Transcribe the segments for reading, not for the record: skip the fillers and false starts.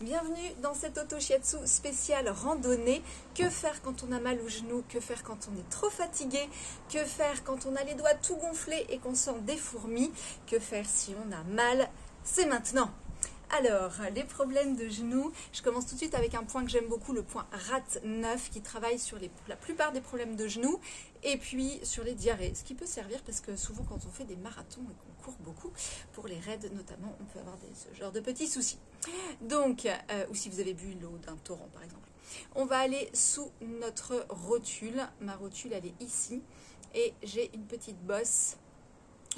Bienvenue dans cette auto shiatsu spéciale randonnée. Que faire quand on a mal au genou? Que faire quand on est trop fatigué? Que faire quand on a les doigts tout gonflés et qu'on sent des fourmis? Que faire si on a mal? C'est maintenant! Alors, les problèmes de genoux, je commence tout de suite avec un point que j'aime beaucoup, le point RAT9 qui travaille sur la plupart des problèmes de genoux et puis sur les diarrhées, ce qui peut servir parce que souvent quand on fait des marathons et qu'on court beaucoup, pour les raids notamment, on peut avoir ce genre de petits soucis. Donc, ou si vous avez bu l'eau d'un torrent par exemple. On va aller sous notre rotule, ma rotule elle est ici et j'ai une petite bosse.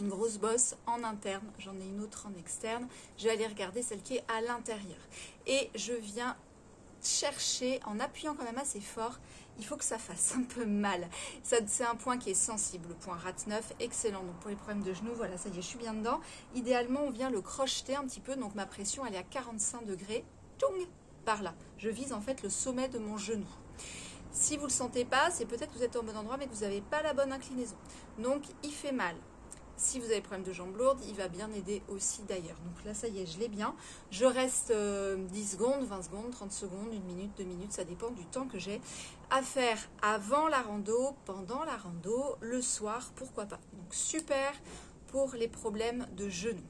Une grosse bosse en interne, j'en ai une autre en externe. Je vais aller regarder celle qui est à l'intérieur. Et je viens chercher, en appuyant quand même assez fort, il faut que ça fasse un peu mal. C'est un point qui est sensible, le point RAT9, excellent. Donc pour les problèmes de genoux, voilà, ça y est, je suis bien dedans. Idéalement, on vient le crocheter un petit peu, donc ma pression, elle est à 45 degrés, tchoung, par là. Je vise en fait le sommet de mon genou. Si vous ne le sentez pas, c'est peut-être que vous êtes au bon endroit, mais que vous n'avez pas la bonne inclinaison. Donc il fait mal. Si vous avez des problèmes de jambes lourdes, il va bien aider aussi d'ailleurs. Donc là, ça y est, je l'ai bien. Je reste 10 secondes, 20 secondes, 30 secondes, 1 minute, 2 minutes. Ça dépend du temps que j'ai à faire avant la rando, pendant la rando, le soir, pourquoi pas. Donc super pour les problèmes de genoux.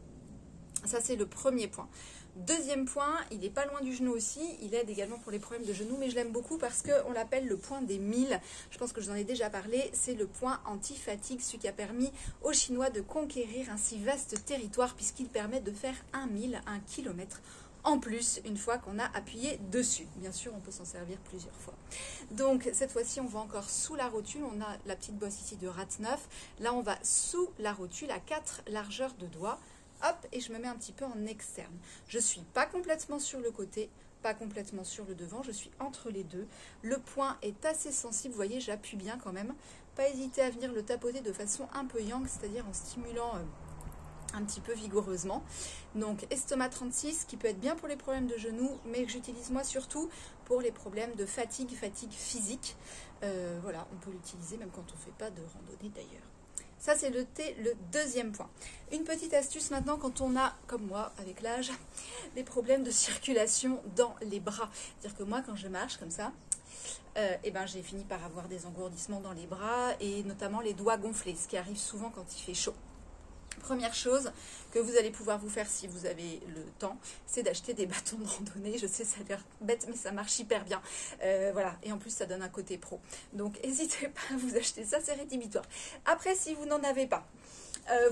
Ça, c'est le premier point. Deuxième point, il n'est pas loin du genou aussi, il aide également pour les problèmes de genoux, mais je l'aime beaucoup parce qu'on l'appelle le point des 1000. Je pense que je vous en ai déjà parlé, c'est le point anti-fatigue, celui qui a permis aux Chinois de conquérir un si vaste territoire puisqu'il permet de faire 1 kilomètre en plus une fois qu'on a appuyé dessus. Bien sûr, on peut s'en servir plusieurs fois. Donc cette fois-ci, on va encore sous la rotule, on a la petite bosse ici de RAT9. Là, on va sous la rotule à 4 largeurs de doigts. Hop, et je me mets un petit peu en externe. Je ne suis pas complètement sur le côté, pas complètement sur le devant, je suis entre les deux. Le point est assez sensible, vous voyez, j'appuie bien quand même. Pas hésiter à venir le tapoter de façon un peu yang, c'est-à-dire en stimulant un petit peu vigoureusement. Donc estomac 36, qui peut être bien pour les problèmes de genoux, mais que j'utilise moi surtout pour les problèmes de fatigue physique. Voilà, on peut l'utiliser même quand on ne fait pas de randonnée d'ailleurs. Ça, c'est le deuxième point. Une petite astuce maintenant quand on a, comme moi, avec l'âge, des problèmes de circulation dans les bras. C'est-à-dire que moi, quand je marche comme ça, j'ai fini par avoir des engourdissements dans les bras et notamment les doigts gonflés, ce qui arrive souvent quand il fait chaud. Première chose que vous allez pouvoir vous faire si vous avez le temps, c'est d'acheter des bâtons de randonnée. Je sais, ça a l'air bête, mais ça marche hyper bien. Voilà, et en plus, ça donne un côté pro. Donc, n'hésitez pas à vous acheter ça, c'est rédhibitoire. Après, si vous n'en avez pas,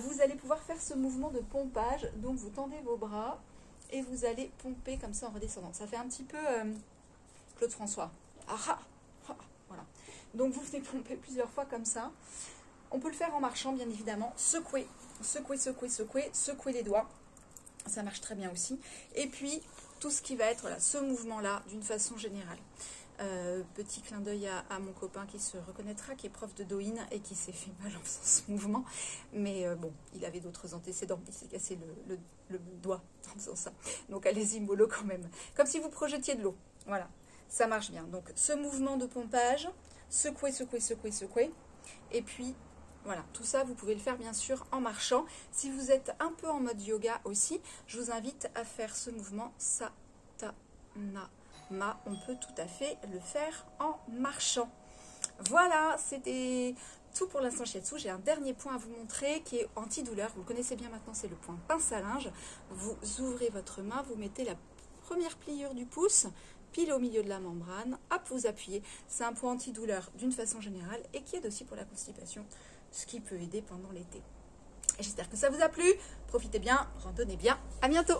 vous allez pouvoir faire ce mouvement de pompage. Donc, vous tendez vos bras et vous allez pomper comme ça en redescendant. Ça fait un petit peu Claude François. Voilà. Donc, vous venez pomper plusieurs fois comme ça. On peut le faire en marchant, bien évidemment. Secouer les doigts. Ça marche très bien aussi. Et puis, tout ce qui va être là, ce mouvement-là, d'une façon générale. Petit clin d'œil à mon copain qui se reconnaîtra, qui est prof de Douyin et qui s'est fait mal en faisant ce mouvement. Mais bon, il avait d'autres antécédents. Il s'est cassé le doigt en faisant ça. Donc, allez-y, mollo quand même. Comme si vous projetiez de l'eau. Voilà, ça marche bien. Donc, ce mouvement de pompage, secouer. Et puis, voilà, tout ça, vous pouvez le faire bien sûr en marchant. Si vous êtes un peu en mode yoga aussi, je vous invite à faire ce mouvement Satanama. On peut tout à fait le faire en marchant. Voilà, c'était tout pour l'instant shiatsu. J'ai un dernier point à vous montrer qui est antidouleur. Vous le connaissez bien maintenant, c'est le point pince à linge. Vous ouvrez votre main, vous mettez la première pliure du pouce, pile au milieu de la membrane, hop, vous appuyez. C'est un point antidouleur d'une façon générale et qui aide aussi pour la constipation, ce qui peut aider pendant l'été. J'espère que ça vous a plu. Profitez bien, randonnez bien. À bientôt.